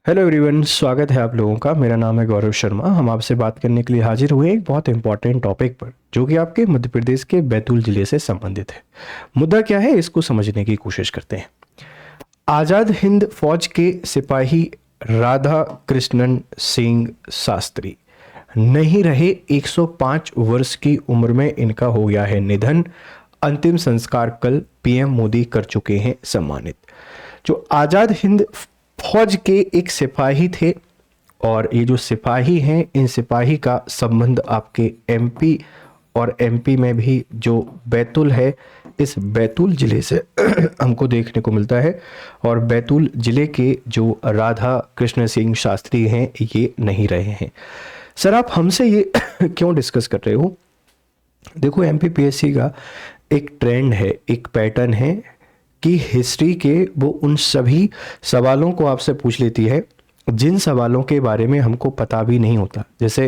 Hello everyone, स्वागत है आप लोगों का। मेरा नाम है गौरव शर्मा। हम आपसे बात करने के लिए हाजिर हुए एक बहुत इंपॉर्टेंट टॉपिक पर, जो कि आपके मध्य प्रदेश के बैतूल जिले से संबंधित है। मुद्दा क्या है, इसको समझने की कोशिश करते हैं। आज़ाद हिंद फौज के सिपाही राधा कृष्णन सिंह शास्त्री नहीं रहे। 105 वर्ष की उम्र में इनका हो गया है निधन। अंतिम संस्कार कल पीएम मोदी कर चुके हैं सम्मानित। जो आज़ाद हिंद फौज के एक सिपाही थे, और ये जो सिपाही हैं, इन सिपाही का संबंध आपके एमपी और एमपी में भी जो बैतूल है, इस बैतूल जिले से हमको देखने को मिलता है। और बैतूल जिले के जो राधा कृष्ण सिंह शास्त्री हैं, ये नहीं रहे हैं। सर, आप हमसे ये क्यों डिस्कस कर रहे हो? देखो, एमपीपीएससी का एक ट्रेंड है, एक पैटर्न है कि हिस्ट्री के वो उन सभी सवालों को आपसे पूछ लेती है जिन सवालों के बारे में हमको पता भी नहीं होता। जैसे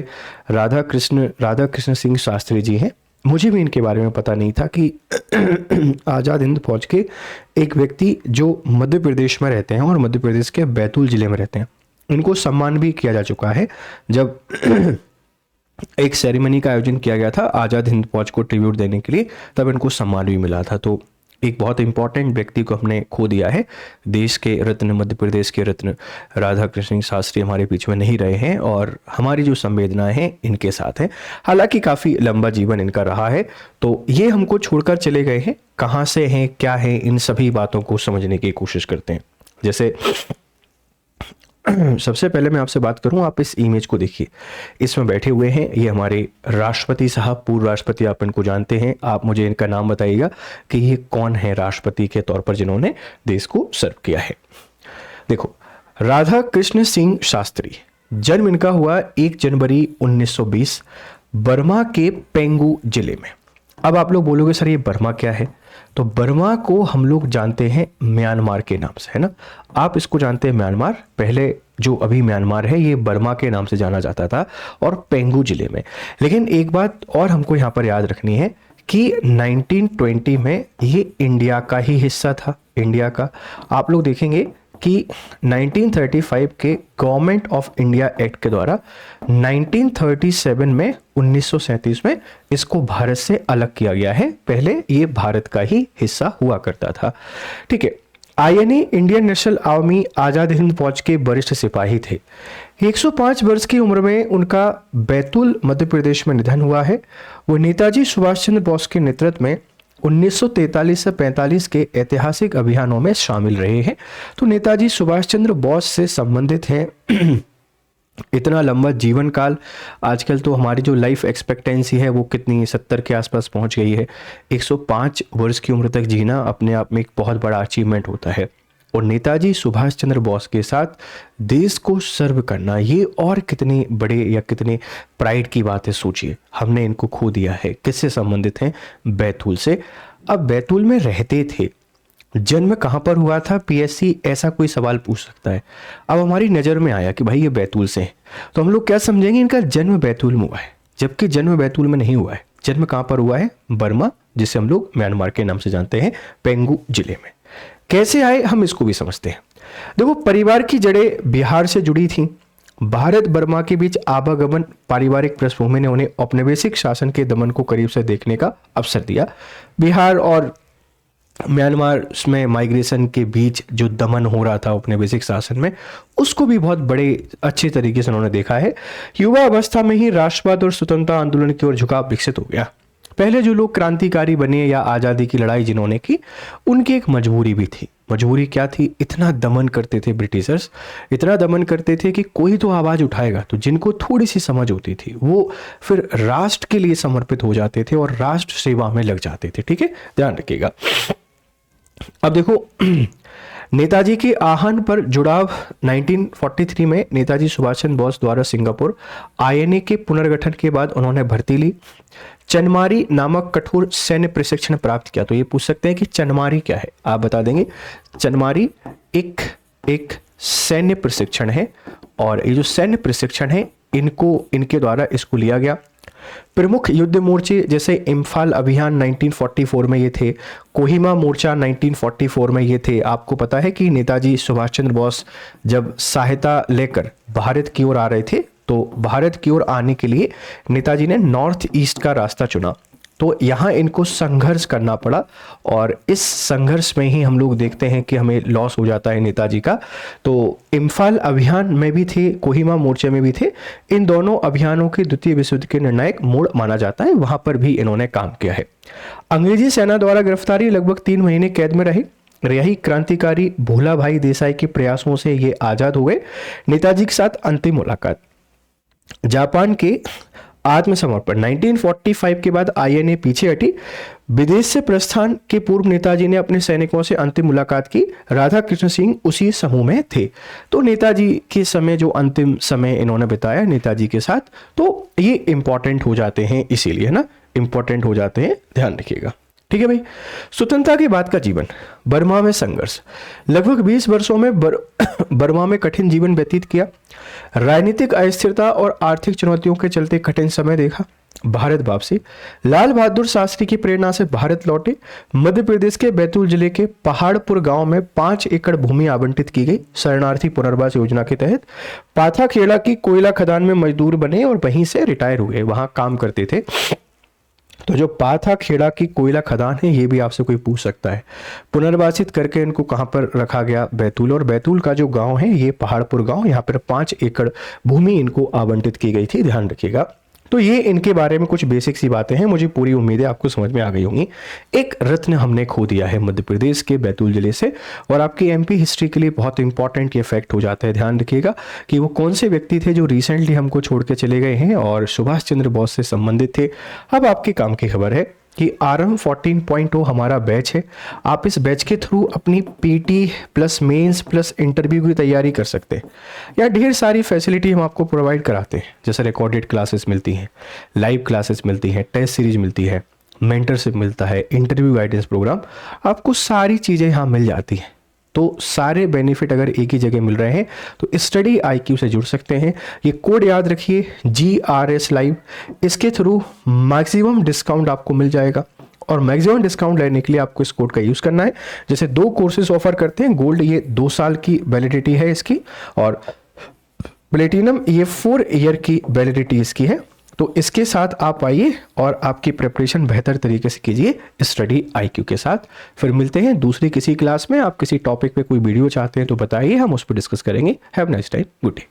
राधा कृष्ण सिंह शास्त्री जी हैं, मुझे भी इनके बारे में पता नहीं था कि आज़ाद हिंद फौज के एक व्यक्ति जो मध्य प्रदेश में रहते हैं और मध्य प्रदेश के बैतूल जिले में रहते हैं, इनको सम्मान भी किया जा चुका है। जब एक सेरेमनी का आयोजन किया गया था आज़ाद हिंद फौज को ट्रिब्यूट देने के लिए, तब इनको सम्मान भी मिला था। तो एक बहुत इंपॉर्टेंट व्यक्ति को हमने खो दिया है। देश के रत्न, मध्य प्रदेश के रत्न राधा कृष्ण सिंह शास्त्री हमारे बीच में नहीं रहे हैं, और हमारी जो संवेदनाएं हैं इनके साथ हैं। हालांकि काफ़ी लंबा जीवन इनका रहा है, तो ये हमको छोड़कर चले गए हैं। कहाँ से हैं, क्या है, इन सभी बातों को समझने की कोशिश करते हैं। जैसे सबसे पहले मैं आपसे बात करूं, आप इस इमेज को देखिए। इसमें बैठे हुए हैं ये हमारे राष्ट्रपति साहब, पूर्व राष्ट्रपति। आप इनको जानते हैं। आप मुझे इनका नाम बताइएगा कि ये कौन है राष्ट्रपति के तौर पर जिन्होंने देश को सर्व किया है। देखो, राधा कृष्ण सिंह शास्त्री, जन्म इनका हुआ 1 जनवरी 1920 बर्मा के पेंगू जिले में। अब आप लोग बोलोगे सर ये बर्मा क्या है? तो बर्मा को हम लोग जानते हैं म्यांमार के नाम से, है ना। आप इसको जानते हैं म्यांमार। पहले जो अभी म्यांमार है, ये बर्मा के नाम से जाना जाता था, और पेंगू जिले में। लेकिन एक बात और हमको यहाँ पर याद रखनी है कि 1920 में ये इंडिया का ही हिस्सा था, इंडिया का। आप लोग देखेंगे कि 1935 के गवर्नमेंट ऑफ इंडिया एक्ट के द्वारा 1937 में 1937 में इसको भारत से अलग किया गया है। पहले ये भारत का ही हिस्सा हुआ करता था। ठीक है। INA Indian national army Azad Hind फौज के वरिष्ठ सिपाही थे। 105 वर्ष की उम्र में उनका बैतूल मध्य प्रदेश में निधन हुआ है। वो नेताजी सुभाष चंद्र बोस के नेतृत्व में 1943 से 45 के ऐतिहासिक अभियानों में शामिल रहे हैं। तो नेताजी सुभाष चंद्र बोस से संबंधित हैं। इतना लंबा जीवन काल, आजकल तो हमारी जो लाइफ एक्सपेक्टेंसी है वो कितनी 70 के आसपास पहुंच गई है। 105 वर्ष की उम्र तक जीना अपने आप में एक बहुत बड़ा अचीवमेंट होता है। और नेताजी सुभाष चंद्र बोस के साथ देश को सर्व करना, ये और कितने बड़े या कितने प्राइड की बात है। सोचिए, हमने इनको खो दिया है। किससे संबंधित हैं? बैतूल से। अब बैतूल में रहते थे, जन्म कहाँ पर हुआ था? पीएससी ऐसा कोई सवाल पूछ सकता है। अब हमारी नज़र में आया कि भाई ये बैतूल से हैं, तो हम लोग क्या समझेंगे? इनका जन्म बैतूल में हुआ है, जबकि जन्म बैतूल में नहीं हुआ है। जन्म कहाँ पर हुआ है? बर्मा, जिसे हम लोग म्यांमार के नाम से जानते हैं, पेंगू जिले में। कैसे आए, हम इसको भी समझते हैं। देखो, परिवार की जड़ें बिहार से जुड़ी थीं। भारत बर्मा के बीच आवागमन, पारिवारिक पृष्ठभूमि ने उन्हें औपनिवेशिक शासन के दमन को करीब से देखने का अवसर दिया। बिहार और म्यांमार में माइग्रेशन के बीच जो दमन हो रहा था औपनिवेशिक शासन में, उसको भी बहुत बड़े अच्छे तरीके से उन्होंने देखा है। युवा अवस्था में ही राष्ट्रवाद और स्वतंत्रता आंदोलन की ओर झुकाव विकसित हो गया। पहले जो लोग क्रांतिकारी बने या आज़ादी की लड़ाई जिन्होंने की, उनकी एक मजबूरी भी थी। मजबूरी क्या थी? इतना दमन करते थे ब्रिटिशर्स, इतना दमन करते थे कि कोई तो आवाज़ उठाएगा। तो जिनको थोड़ी सी समझ होती थी, वो फिर राष्ट्र के लिए समर्पित हो जाते थे और राष्ट्र सेवा में लग जाते थे। ठीक है, ध्यान रखिएगा। अब देखो, नेताजी के आह्वान पर जुड़ाव 1943 में नेताजी सुभाष चंद्र बोस द्वारा सिंगापुर आईएनए के पुनर्गठन के बाद उन्होंने भर्ती ली। चनमारी नामक कठोर सैन्य प्रशिक्षण प्राप्त किया। तो ये पूछ सकते हैं कि चनमारी क्या है, आप बता देंगे। चनमारी एक सैन्य प्रशिक्षण है, और ये जो सैन्य प्रशिक्षण है, इनके द्वारा इसको लिया गया। प्रमुख युद्ध मोर्चे जैसे इम्फाल अभियान 1944 में ये थे, कोहिमा मोर्चा 1944 में ये थे। आपको पता है कि नेताजी सुभाष चंद्र बोस जब सहायता लेकर भारत की ओर आ रहे थे, तो भारत की ओर आने के लिए नेताजी ने नॉर्थ ईस्ट का रास्ता चुना, तो यहाँ इनको संघर्ष करना पड़ा और इस संघर्ष में ही हम लोग देखते हैं कि हमें लॉस हो जाता है नेताजी का। तो इम्फाल अभियान में भी थे, कोहिमा मोर्चे में भी थे। इन दोनों अभियानों के द्वितीय विश्व युद्ध के निर्णायक मोड़ माना जाता है, वहां पर भी इन्होंने काम किया है। अंग्रेजी सेना द्वारा गिरफ्तारी, लगभग 3 महीने कैद में रहे। रिहाई क्रांतिकारी भोला भाई देसाई के प्रयासों से ये आजाद हो गए। नेताजी के साथ अंतिम मुलाकात, जापान के आत्मसमर्पण 1945 के बाद आईएनए पीछे हटी। विदेश से प्रस्थान के पूर्व नेताजी ने अपने सैनिकों से अंतिम मुलाकात की। राधा कृष्ण सिंह उसी समूह में थे। तो नेताजी के समय जो अंतिम समय इन्होंने बिताया नेताजी के साथ, तो ये इंपॉर्टेंट हो जाते हैं, इसीलिए ना इंपॉर्टेंट हो जाते हैं, ध्यान रखिएगा। ठीक है भाई। स्वतंत्रता के बाद का जीवन, बर्मा में संघर्ष, लगभग 20 वर्षों में बर्मा में कठिन जीवन व्यतीत किया। राजनीतिक अस्थिरता और आर्थिक चुनौतियों के चलते कठिन समय देखा। भारत वापसी, लाल बहादुर शास्त्री की प्रेरणा से भारत लौटे। मध्य प्रदेश के बैतूल जिले के पहाड़पुर गांव में 5 एकड़ भूमि आवंटित की गई शरणार्थी पुनर्वास योजना के तहत। पाथा खेड़ा की कोयला खदान में मजदूर बने और वहीं से रिटायर हुए, वहां काम करते थे। तो जो पाथा खेड़ा की कोयला खदान है, ये भी आपसे कोई पूछ सकता है। पुनर्वासित करके इनको कहाँ पर रखा गया? बैतूल। और बैतूल का जो गांव है ये पहाड़पुर गांव, यहाँ पर 5 एकड़ भूमि इनको आवंटित की गई थी, ध्यान रखिएगा। तो ये इनके बारे में कुछ बेसिक सी बातें हैं, मुझे पूरी उम्मीद है आपको समझ में आ गई होंगी। एक रत्न हमने खो दिया है मध्य प्रदेश के बैतूल जिले से, और आपकी एमपी हिस्ट्री के लिए बहुत इंपॉर्टेंट ये फैक्ट हो जाता है। ध्यान रखिएगा कि वो कौन से व्यक्ति थे जो रिसेंटली हमको छोड़ के चले गए हैं और सुभाष चंद्र बोस से संबंधित थे। अब आपके काम की खबर है कि आरएम 14.0 हमारा बैच है। आप इस बैच के थ्रू अपनी PT plus mains plus interview की तैयारी कर सकते हैं। या ढेर सारी फैसिलिटी हम आपको प्रोवाइड कराते हैं, जैसे रिकॉर्डेड क्लासेस मिलती हैं, लाइव क्लासेस मिलती हैं, टेस्ट सीरीज मिलती है, मेंटरशिप मिलता है, इंटरव्यू गाइडेंस प्रोग्राम, आपको सारी चीज़ें यहाँ मिल जाती हैं। तो सारे बेनिफिट अगर एक ही जगह मिल रहे हैं तो स्टडी IQ से जुड़ सकते हैं। ये कोड याद रखिए, GRS लाइव, इसके थ्रू मैक्सिमम डिस्काउंट आपको मिल जाएगा। और मैक्सिमम डिस्काउंट लेने के लिए आपको इस कोड का यूज़ करना है। जैसे 2 कोर्सेज ऑफर करते हैं, गोल्ड ये 2 साल की वैलिडिटी है इसकी, और प्लेटिनम ये 4 ईयर की वैलिडिटी इसकी है। तो इसके साथ आप आइए और आपकी प्रिपरेशन बेहतर तरीके से कीजिए स्टडी IQ के साथ। फिर मिलते हैं दूसरी किसी क्लास में। आप किसी टॉपिक पे कोई वीडियो चाहते हैं तो बताइए, हम उस पर डिस्कस करेंगे। Have nice time, good day.